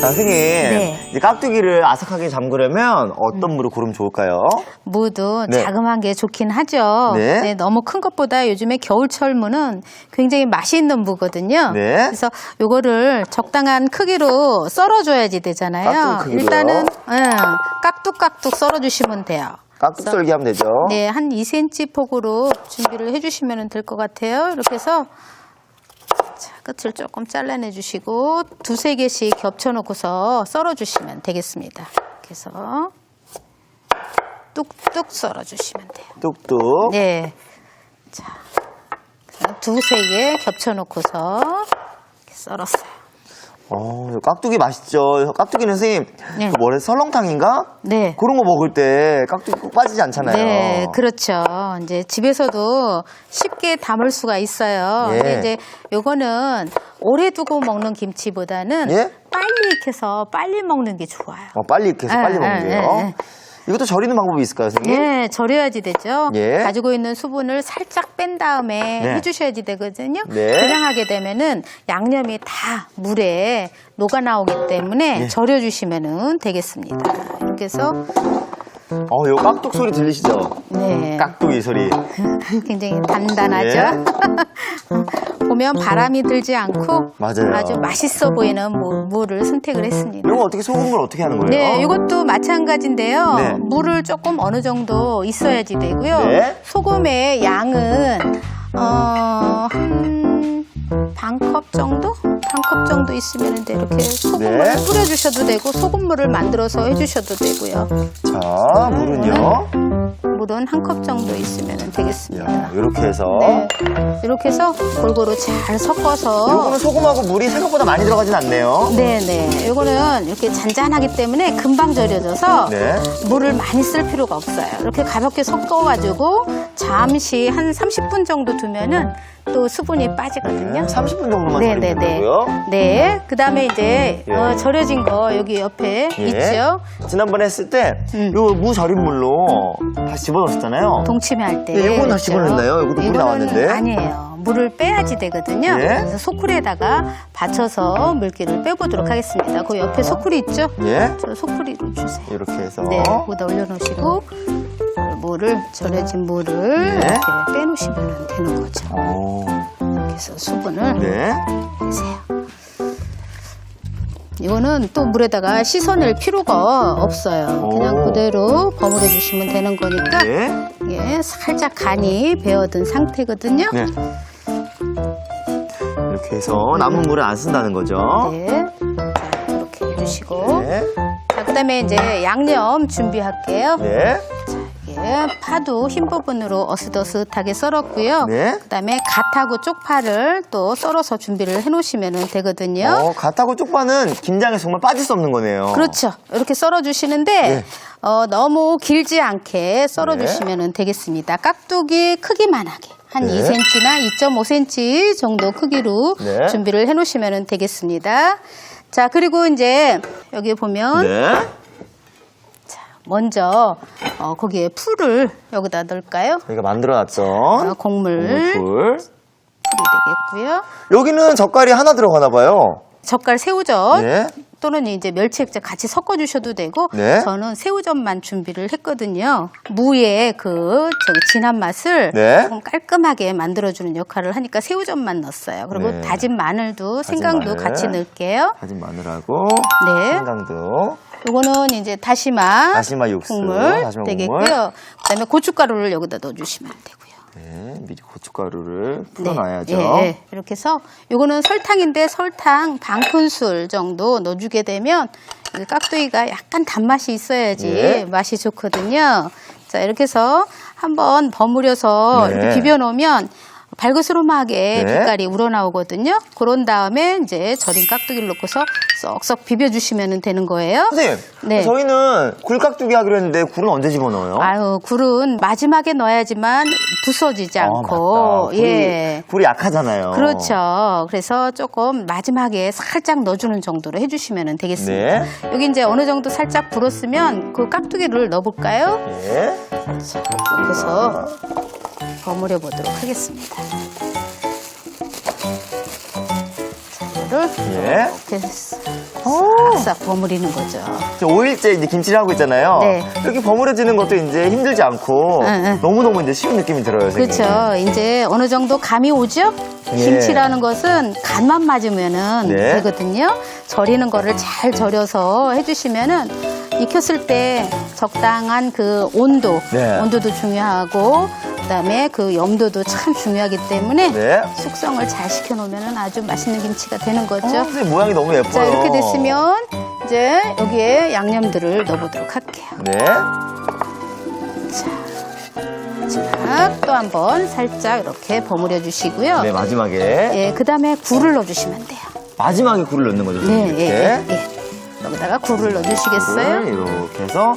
자, 선생님. 네. 이제 깍두기를 아삭하게 잠그려면 어떤 물을 고르면 좋을까요? 무도 네. 자그마한 게 좋긴 하죠. 네. 네, 너무 큰 것보다 요즘에 겨울철 무는 굉장히 맛이 있는 무거든요. 네. 그래서 요거를 적당한 크기로 썰어줘야지 되잖아요. 깍두기 크기로요? 일단은 깍둑깍둑 썰어주시면 돼요. 깍둑 썰기 하면 되죠. 네, 한 2cm 폭으로 준비를 해주시면 될 것 같아요. 이렇게 해서 자, 끝을 조금 잘라내 주시고 두세 개씩 겹쳐놓고서 썰어주시면 되겠습니다. 이렇게 해서 뚝뚝 썰어주시면 돼요. 뚝뚝. 네, 자, 두세 개 겹쳐놓고서 이렇게 썰었어요. 깍두기 맛있죠. 깍두기는 선생님, 네. 그 뭐래, 설렁탕인가? 네. 그런 거 먹을 때 깍두기 꼭 빠지지 않잖아요. 네, 그렇죠. 이제 집에서도 쉽게 담을 수가 있어요. 예. 근데 이제 요거는 오래 두고 먹는 김치보다는 예? 빨리 익혀서 빨리 먹는 게 좋아요. 빨리 익혀서 빨리 먹는 게요. 이것도 절이는 방법이 있을까요, 선생님? 네, 절여야지 되죠. 예. 가지고 있는 수분을 살짝 뺀 다음에 네. 해주셔야지 되거든요. 네. 그냥 하게 되면은 양념이 다 물에 녹아 나오기 때문에 예. 절여주시면은 되겠습니다. 이렇게 해서 요 깍둑 소리 들리시죠? 네. 깍두기 소리. 굉장히 단단하죠. 예. 보면 바람이 들지 않고 맞아요. 아주 맛있어 보이는 무를 선택을 했습니다. 이거 어떻게 소금을 어떻게 하는 거예요? 네, 이것도 마찬가지인데요. 네. 물을 조금 어느 정도 있어야지 되고요. 네. 소금의 양은 한 반 컵 정도? 반 컵 정도 있으면 돼. 이렇게 소금을 네. 뿌려주셔도 되고 소금물을 만들어서 해주셔도 되고요. 자, 물은요? 물은 한 컵 정도 있으면 되겠습니다. 야, 이렇게 해서. 네. 이렇게 해서 골고루 잘 섞어서 요거는 소금하고 물이 생각보다 많이 들어가진 않네요. 네네. 요거는 이렇게 잔잔하기 때문에 금방 절여져서 네. 물을 많이 쓸 필요가 없어요. 이렇게 가볍게 섞어가지고 잠시 한 30분 정도 두면은 또 수분이 빠지거든요. 30분 정도만 절이면 네네네. 된다고요? 네. 그 다음에 이제 예. 절여진 거 여기 옆에 예. 있죠. 지난번에 했을 때, 요 무 절인 물로 다시 집어넣었잖아요. 동치미 때. 네, 이건 다시 집어넣나요? 이것도 물이 이거는 나왔는데. 아니에요. 물을 빼야지 되거든요. 예. 그래서 소쿠리에다가 받쳐서 물기를 빼보도록 하겠습니다. 그 옆에 소쿠리 있죠? 예. 저 소쿠리로 주세요. 이렇게 해서. 네, 거기다 올려놓으시고 물을 절여진 물을 네. 이렇게 빼놓으시면 되는 거죠. 오. 이렇게 해서 수분을 네. 빼세요. 이거는 또 물에다가 씻어낼 필요가 없어요. 그냥 오. 그대로 버무려 주시면 되는 거니까 네. 이게 살짝 간이 배어든 상태거든요. 네. 이렇게 해서 남은 물을 안 쓴다는 거죠. 네. 자, 이렇게 해주시고. 네. 자, 그 다음에 이제 양념 준비할게요. 네. 예, 파도 흰 부분으로 어슷어슷하게 썰었고요. 네. 그다음에 갓하고 쪽파를 또 썰어서 준비를 해놓으시면 되거든요. 갓하고 쪽파는 김장에서 정말 빠질 수 없는 거네요. 그렇죠. 이렇게 썰어주시는데 네. 너무 길지 않게 썰어주시면 되겠습니다. 깍두기 크기만 하게. 한 네. 2cm나 2.5cm 정도 크기로 네. 준비를 해놓으시면 되겠습니다. 자, 그리고 이제 여기 보면 네. 먼저 거기에 풀을 여기다 넣을까요? 저희가 만들어놨던 곡물 풀. 되겠고요. 여기는 젓갈이 하나 들어가나 봐요. 젓갈 새우젓 네. 또는 이제 멸치액젓 같이 섞어 주셔도 되고 네. 저는 새우젓만 준비를 했거든요. 무의 진한 맛을 네. 조금 깔끔하게 만들어주는 역할을 하니까 새우젓만 넣었어요. 그리고 네. 다진 마늘도 다진 생강도 마늘. 같이 넣을게요. 다진 마늘하고 네. 생강도. 요거는 이제 다시마 육수. 국물 다시마 되겠고요. 국물. 그다음에 고춧가루를 여기다 넣어주시면 되고요. 네, 미리 고춧가루를 풀어놔야죠. 예. 이렇게 해서 요거는 설탕인데 설탕 반 큰술 정도 넣어주게 되면 이 깍두기가 약간 단맛이 있어야지 예. 맛이 좋거든요. 자, 이렇게 해서 한번 버무려서 네. 이렇게 비벼 놓으면 발그스름하게 네. 빛깔이 우러나오거든요. 그런 다음에 이제 절인 깍두기를 넣고서 썩썩 비벼주시면 되는 거예요. 선생님, 네. 저희는 굴깍두기 하기로 했는데 굴은 언제 집어넣어요? 아유, 굴은 마지막에 넣어야지만 부서지지 않고. 맞다. 굴이 약하잖아요. 그렇죠. 그래서 조금 마지막에 살짝 넣어주는 정도로 해주시면 되겠습니다. 네. 여기 이제 어느 정도 살짝 불었으면 그 깍두기를 넣어볼까요? 예. 자, 그래서 버무려 보도록 하겠습니다. 자, 이거를 예. 이렇게 싹싹 버무리는 거죠. 5일째 이제 김치를 하고 있잖아요. 네. 이렇게 버무려지는 것도 이제 힘들지 않고 응. 너무너무 이제 쉬운 느낌이 들어요, 선생님. 그렇죠. 이제 어느 정도 감이 오죠? 예. 김치라는 것은 간만 맞으면은 네. 되거든요. 절이는 거를 잘 절여서 해주시면은 익혔을 때 적당한 그 온도, 네. 온도도 중요하고 그다음에 그 염도도 참 중요하기 때문에 네. 숙성을 잘 시켜놓으면은 아주 맛있는 김치가 되는 거죠. 선생님 모양이 너무 예뻐요. 자, 이렇게 됐으면 이제 여기에 양념들을 넣어보도록 할게요. 네. 자, 또 한번 살짝 이렇게 버무려 주시고요. 네, 마지막에. 예, 그 다음에 굴을 넣어주시면 돼요. 마지막에 굴을 넣는 거죠, 네, 선생님. 예, 이렇게. 예. 여기다가 굴을 넣어주시겠어요? 이렇게 해서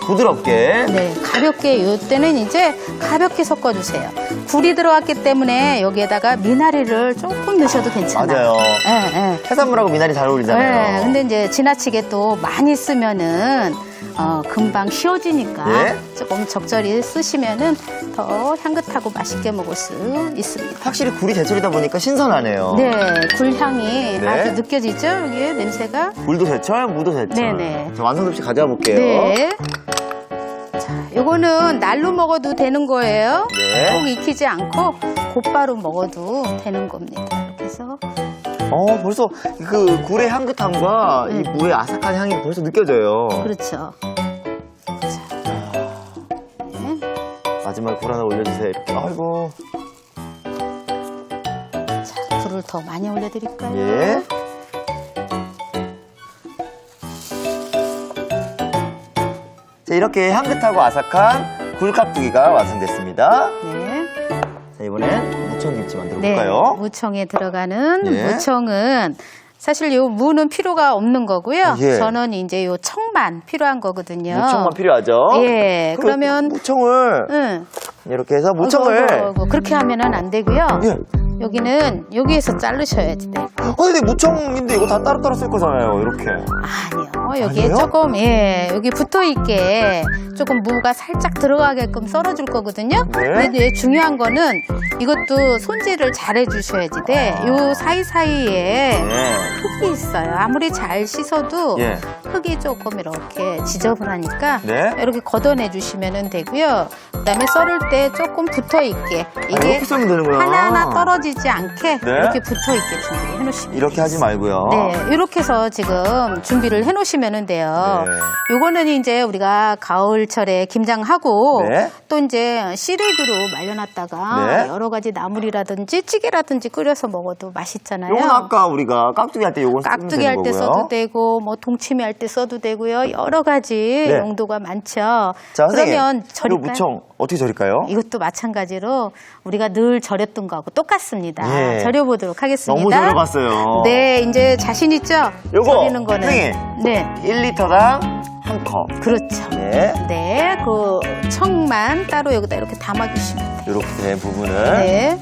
부드럽게. 네, 가볍게 이때는 이제 가볍게 섞어주세요. 굴이 들어갔기 때문에 여기에다가 미나리를 조금 넣으셔도 괜찮아요. 맞아요. 예, 예. 해산물하고 미나리 잘 어울리잖아요. 네, 근데 이제 지나치게 또 많이 쓰면은 금방 쉬어지니까 네. 조금 적절히 쓰시면은 더 향긋하고 맛있게 먹을 수 있습니다. 확실히 굴이 제철이다 보니까 신선하네요. 네, 굴향이 네. 아주 느껴지죠? 여기 냄새가. 굴도 제철, 무도 제철. 네네. 자, 완성 접시 가져와 볼게요. 네. 자, 요거는 날로 먹어도 되는 거예요. 네. 꼭 익히지 않고 곧바로 먹어도 되는 겁니다. 이렇게 해서. 벌써 그 굴의 향긋함과 이 무의 아삭한 향이 벌써 느껴져요. 그렇죠. 네. 마지막에 굴 하나 올려주세요. 이렇게. 아이고. 자, 굴을 더 많이 올려드릴까요? 예. 자, 이렇게 향긋하고 아삭한 굴깍두기가 완성됐습니다. 네. 자, 이번엔 무청김치 만들어 네, 볼까요? 무청에 들어가는 예. 무청은 사실 요 무는 필요가 없는 거고요. 예. 저는 이제 요 청만 필요한 거거든요. 무청만 필요하죠? 예, 그러면 무청을 응. 이렇게 해서 무청을 어이구, 그렇게 하면은 안 되고요. 예. 여기는 여기에서 자르셔야지 돼. 근데 무청인데 이거 다 따로따로 쓸 거잖아요. 이렇게. 아니요. 여기에 아니에요? 조금 여기 붙어 있게 조금 무가 살짝 들어가게끔 썰어줄 거거든요. 네. 근데 이제 중요한 거는 이것도 손질을 잘 해주셔야지 돼. 요 사이사이에 네. 흙이 있어요. 아무리 잘 씻어도 예. 흙이 조금 이렇게 지저분하니까 네. 이렇게 걷어내 주시면 되고요. 그다음에 썰을 때 조금 붙어 있게 이게 이렇게 썰면 되는구나. 하나하나 떨어지지 않게 네. 이렇게 붙어 있게 준비해 놓으시면 이렇게 하지 말고요. 네, 이렇게 해서 지금 준비를 해 놓으시면 돼요. 네. 요거는 이제 우리가 가을철에 김장하고 네. 또 이제 시래기로 말려놨다가 네. 여러 가지 나물이라든지 찌개라든지 끓여서 먹어도 맛있잖아요. 요건 아까 우리가 깍두기 할 때 요건 쓰면 깍두기 되는 할 때 거고요. 써도 되고 뭐 동치미 할 때 써도 되고요. 여러 가지 네. 용도가 많죠. 자, 그러면 선생님, 요 절일까요? 무청 어떻게 절일까요? 이것도 마찬가지로 우리가 늘 절였던 거하고 똑같습니다. 예. 절여보도록 하겠습니다. 너무 절여봤어요. 네, 이제 자신 있죠? 요거, 절이는 거는. 선생님. 네, 1리터당 한 컵. 그렇죠. 네. 네, 그 청만 따로 여기다 이렇게 담아주시면 돼요. 이렇게 된 부분을 네,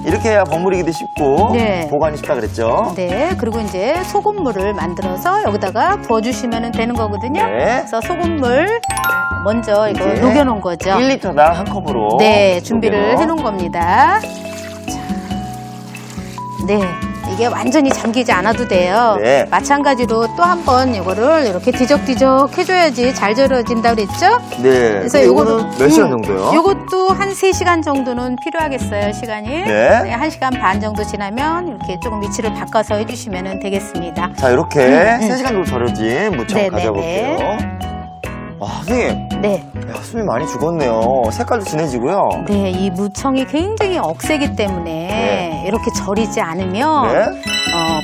이렇게 해야 버무리기도 쉽고 네. 보관이 쉽다 그랬죠? 네, 그리고 이제 소금물을 만들어서 여기다가 부어주시면 되는 거거든요. 네. 그래서 소금물 먼저 이거 이제 녹여놓은 거죠. 1리터당 한 컵으로. 네, 준비를 녹여서. 해놓은 겁니다. 자, 네, 이게 완전히 잠기지 않아도 돼요. 네. 마찬가지로 또 한 번 이거를 이렇게 뒤적뒤적 해줘야지 잘 절여진다 그랬죠? 네. 그래서 요거는 몇 시간 정도요? 요것도 한 3시간 정도는 필요하겠어요, 시간이. 네. 1시간 반 정도 지나면 이렇게 조금 위치를 바꿔서 해주시면 되겠습니다. 자, 이렇게 3시간 정도 절여진 무청 네, 가져볼게요. 네, 와, 선생님. 네. 야, 숨이 많이 죽었네요. 색깔도 진해지고요. 네, 이 무청이 굉장히 억세기 때문에 네. 이렇게 절이지 않으면 네.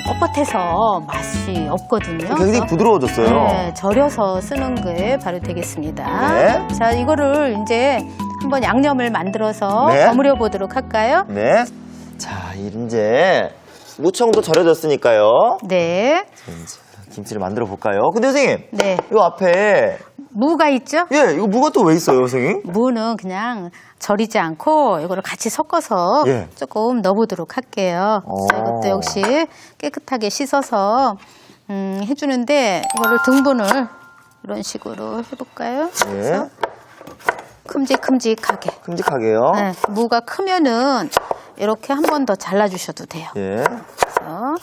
뻣뻣해서 맛이 없거든요. 굉장히 그래서 부드러워졌어요. 네, 절여서 쓰는 게 바로 되겠습니다. 네. 자, 이거를 이제 한번 양념을 만들어서 네. 버무려 보도록 할까요? 네. 자, 이제 무청도 절여졌으니까요. 네. 이제 김치를 만들어 볼까요? 근데 선생님, 네. 이 앞에 무가 있죠? 예, 이거 무가 또 왜 있어요, 선생님? 무는 그냥 절이지 않고 이거를 같이 섞어서 예. 조금 넣어보도록 할게요. 자, 이것도 역시 깨끗하게 씻어서 해주는데 이거를 등분을 이런 식으로 해볼까요? 예. 그래서 큼직큼직하게. 큼직하게요. 네, 무가 크면은 이렇게 한 번 더 잘라주셔도 돼요. 예. 그래서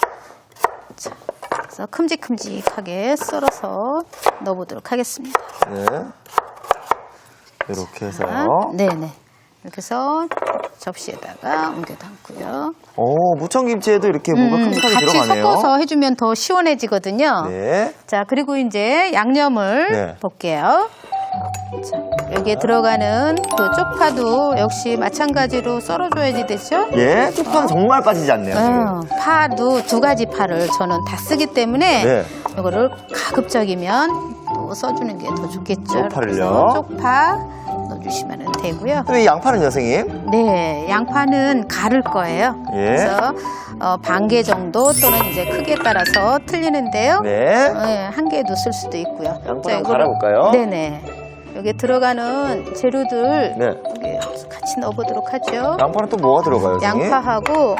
자, 그래서 큼직큼직하게 썰어서 넣어보도록 하겠습니다. 네. 이렇게 해서요. 네네. 이렇게 해서 접시에다가 옮겨 담고요. 오, 무청김치에도 이렇게 뭐가 큼직하게 같이 들어가네요. 섞어서 해주면 더 시원해지거든요. 네. 자, 그리고 이제 양념을 네. 볼게요. 자, 여기에 들어가는 그 쪽파도 역시 마찬가지로 썰어줘야지 되죠? 예, 쪽파는 정말 빠지지 않네요. 지금. 파도 두 가지 파를 저는 다 쓰기 때문에 네. 이거를 가급적이면 또 써주는 게 더 좋겠죠. 쪽파를요? 그래서 쪽파 넣어주시면 되고요. 그럼 이 양파는요, 선생님? 네, 양파는 갈을 거예요. 예. 그래서 반 개 정도 또는 이제 크기에 따라서 틀리는데요. 네. 한 개도 쓸 수도 있고요. 양파 자, 한번 이거를- 갈아볼까요? 네네. 여기 들어가는 재료들 네. 여기 같이 넣어보도록 하죠. 양파는 또 뭐가 들어가요, 선생님? 양파하고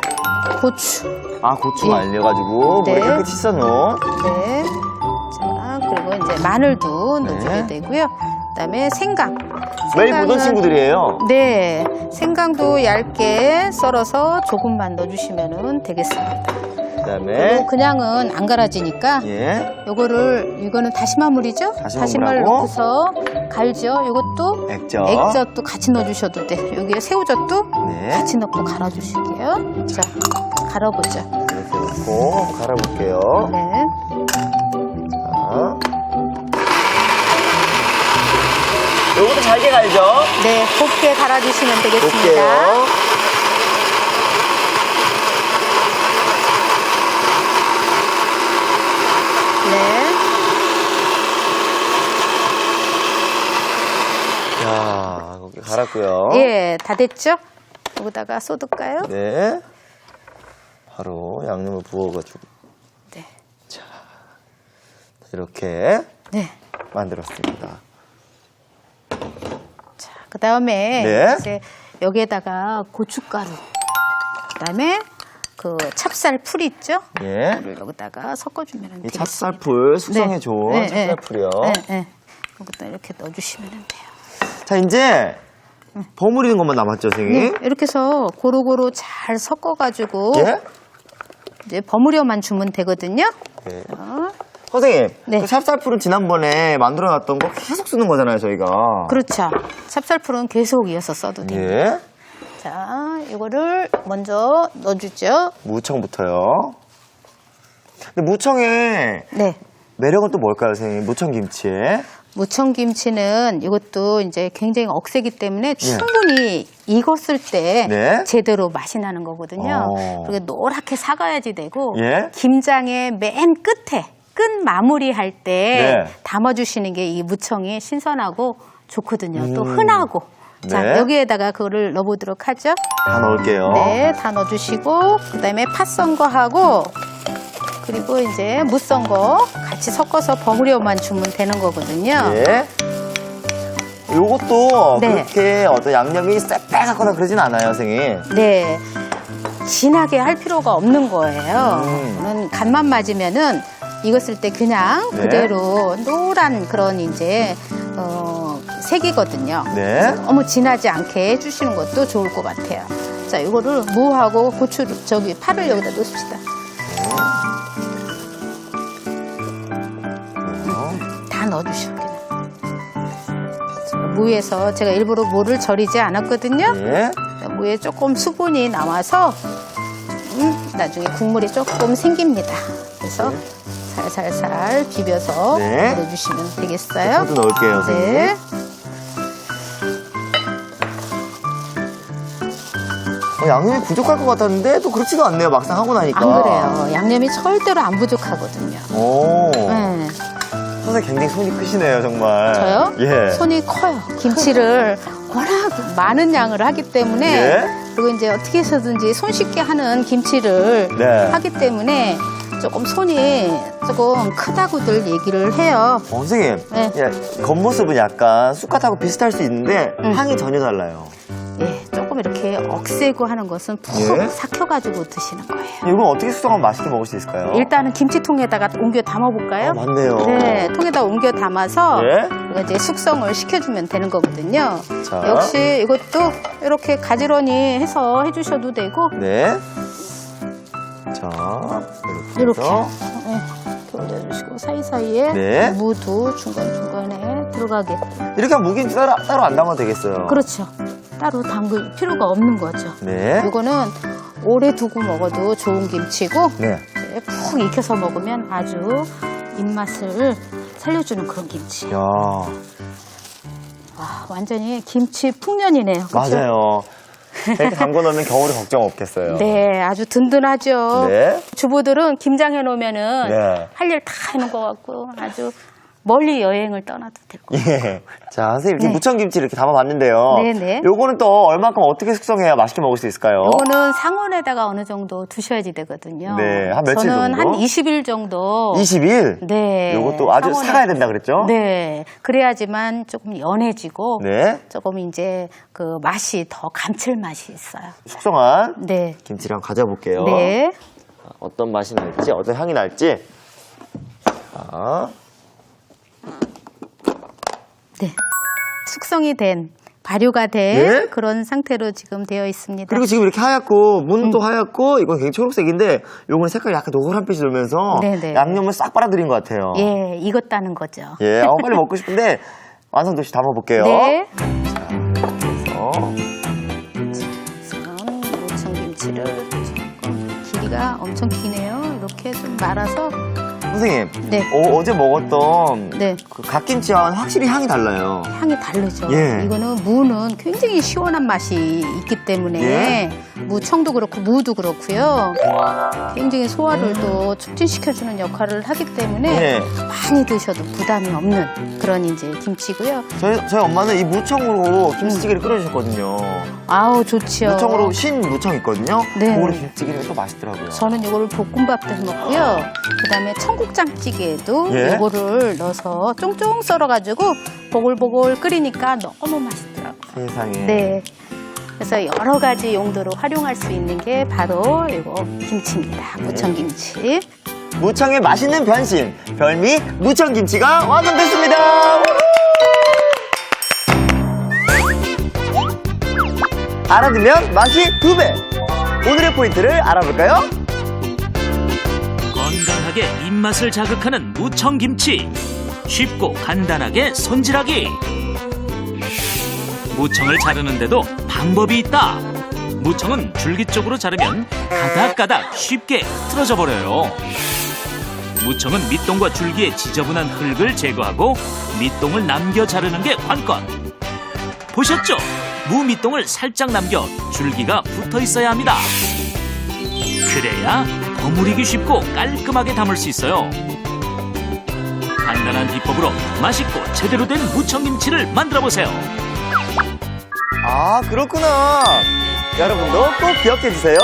고추. 아, 고추 예. 말려가지고 네. 물에 깨끗이 씻어놓은. 네. 자, 그리고 이제 마늘도 넣어줘야 되고요. 그다음에 생강. 매일 보던 생강은- 친구들이에요. 네. 생강도 얇게 썰어서 조금만 넣어주시면 되겠습니다. 그다음에 그리고 그냥은 안 갈아지니까 예, 이거는 다시마물이죠? 다시마를 다시마물하고 넣고서 갈죠. 이것도 액젓. 액젓도 같이 넣어주셔도 돼. 여기에 새우젓도 네. 같이 넣고 갈아주실게요. 자, 갈아보죠. 이렇게 넣고 한번 갈아볼게요. 네. 자. 요것도 잘게 갈죠? 네, 곱게 갈아주시면 되겠습니다. 볼게요. 네. 자, 이렇게 갈았고요. 예, 다 됐죠? 여기다가 쏟을까요? 네. 바로 양념을 부어가지고 네. 이렇게 네. 만들었습니다. 자, 그 다음에 네. 이제 여기에다가 고춧가루, 그 다음에 그 찹쌀 풀 있죠? 예. 이를 여기다가 섞어주면 이 되겠습니다. 찹쌀풀 숙성에 네. 좋은 네, 찹쌀풀이요. 네, 네. 여기다 이렇게 넣어주시면 돼요. 자, 이제 버무리는 것만 남았죠, 선생님? 네, 이렇게 해서 고루고루 잘 섞어가지고 예? 이제 버무려만 주면 되거든요. 네. 자, 선생님, 네. 그 찹쌀풀은 지난번에 만들어놨던 거 계속 쓰는 거잖아요, 저희가. 그렇죠. 찹쌀풀은 계속 이어서 써도 돼요. 예. 자, 이거를 먼저 넣어주죠. 무청부터요. 근데 무청의 네. 매력은 또 뭘까요, 선생님? 무청김치에. 무청김치는 이것도 이제 굉장히 억세기 때문에 충분히 익었을 때 네. 제대로 맛이 나는 거거든요. 어. 그리고 노랗게 사가야지 되고 예. 김장의 맨 끝에 끝 마무리할 때 네. 담아주시는 게 이 무청이 신선하고 좋거든요. 또 흔하고. 자, 네. 여기에다가 그거를 넣어보도록 하죠. 다 넣을게요. 네, 다 넣어주시고 그다음에 팥 썬 거하고 그리고 이제 무 썬 거 같이 섞어서 버무려만 주면 되는 거거든요. 예. 요것도 네. 그렇게 어떤 양념이 쎄빼갖거나 그러진 않아요, 선생님. 네, 진하게 할 필요가 없는 거예요. 저는 간만 맞으면은 익었을 때 그냥 네. 그대로 노란 그런 이제 색이거든요. 네. 너무 진하지 않게 해주시는 것도 좋을 것 같아요. 자, 이거를 무하고 고추를 파를 여기다 넣읍시다. 다 넣어주셔. 그냥. 자, 무에서 제가 일부러 무를 절이지 않았거든요. 예. 무에 조금 수분이 나와서 나중에 국물이 조금 생깁니다. 그래서 살살살 비벼서 네. 넣어주시면 되겠어요. 저도 넣을게요, 선생님. 네. 양념이 부족할 것 같았는데 또 그렇지도 않네요, 막상 하고 나니까. 안 그래요. 양념이 절대로 안 부족하거든요. 오. 네. 선생님 굉장히 손이 크시네요, 정말. 저요? 예. 손이 커요. 김치를 워낙 많은 양을 하기 때문에 예. 그리고 이제 어떻게 해서든지 손쉽게 하는 김치를 네. 하기 때문에 조금 손이 조금 크다고들 얘기를 해요. 선생님, 네. 예, 겉모습은 약간 쑥갓하고 비슷할 수 있는데 향이 전혀 달라요. 예, 조금 이렇게 억세고 하는 것은 푹 예. 삭혀가지고 드시는 거예요. 이건 어떻게 수성하면 맛있게 먹을 수 있을까요? 일단은 김치통에다가 옮겨 담아볼까요? 맞네요. 네, 통에다 옮겨 담아서 예. 이거 이제 숙성을 시켜주면 되는 거거든요. 자. 역시 이것도 이렇게 가지런히 해서 해주셔도 되고 네. 자, 이렇게 이렇게 해서 사이사이에 네. 무도 중간중간에 들어가게. 이렇게 하면 무김치 따로 안 담아도 되겠어요. 그렇죠. 따로 담글 필요가 없는 거죠. 네. 이거는 오래 두고 먹어도 좋은 김치고 네. 이제 푹 익혀서 먹으면 아주 입맛을 살려주는 그런 김치. 야, 와, 완전히 김치 풍년이네요. 그쵸? 맞아요. 이렇게 담궈 놓으면 겨울에 걱정 없겠어요. 네, 아주 든든하죠. 네. 주부들은 김장해 놓으면은 네. 할 일 다 해놓은 것 같고 아주 멀리 여행을 떠나도 될 것 같아요. 예. 자, 선생님 이렇게 네. 무청김치 이렇게 담아봤는데요. 네네. 요거는 또 얼마큼 어떻게 숙성해야 맛있게 먹을 수 있을까요? 이거는 상온에다가 어느 정도 두셔야지 되거든요. 네, 한 며칠 저는 정도? 한 20일 정도. 20일? 네. 요것도 아주 상온에- 사가야 된다 그랬죠? 네. 그래야지만 조금 연해지고 네. 조금 이제 그 맛이 더 감칠맛이 있어요. 숙성한 네. 김치를 한번 가져볼게요. 네. 어떤 맛이 날지, 어떤 향이 날지. 자, 네. 숙성이 된 발효가 된 네? 그런 상태로 지금 되어 있습니다. 그리고 지금 이렇게 하얗고, 문도 하얗고, 이건 굉장히 초록색인데, 요건 색깔이 약간 노란빛이 돌면서 네네. 양념을 싹 빨아들인 것 같아요. 예, 익었다는 거죠. 예, 빨리 먹고 싶은데, 완성도시 담아볼게요. 네. 그래서, 무청김치를 조금 길이가 엄청 기네요. 이렇게 좀 말아서 선생님, 네. 어제 먹었던 네. 그 갓김치와는 확실히 향이 달라요. 향이 다르죠. 예. 이거는 무는 굉장히 시원한 맛이 있기 때문에 예. 무청도 그렇고 무도 그렇고요. 굉장히 소화를 또 촉진시켜주는 역할을 하기 때문에 예. 많이 드셔도 부담이 없는 그런 이제 김치고요. 저희 엄마는 이 무청으로 김치찌개를 끓여주셨거든요. 아우 좋지요. 무청으로 신 무청 있거든요. 네. 그거로 김치찌개가 또 맛있더라고요. 저는 이거를 볶음밥도 해 먹고요. 그다음에 청국장찌개에도 예. 이거를 넣어서 쫑쫑 썰어가지고 보글보글 끓이니까 너무 맛있더라고요. 세상에. 네. 그래서 여러 가지 용도로 활용할 수 있는 게 바로 이거 김치입니다. 무청김치. 무청의 맛있는 변신, 별미 무청김치가 완성됐습니다. 알아두면 맛이 2배. 오늘의 포인트를 알아볼까요? 건강하게 입맛을 자극하는 무청김치. 쉽고 간단하게 손질하기. 무청을 자르는데도 방법이 있다. 무청은 줄기 쪽으로 자르면 가닥가닥 쉽게 틀어져 버려요. 무청은 밑동과 줄기의 지저분한 흙을 제거하고 밑동을 남겨 자르는 게 관건. 보셨죠? 무 밑동을 살짝 남겨 줄기가 붙어 있어야 합니다. 그래야 버무리기 쉽고 깔끔하게 담을 수 있어요. 간단한 비법으로 맛있고 제대로 된 무청김치를 만들어 보세요. 아, 그렇구나. 여러분도 꼭 기억해 주세요.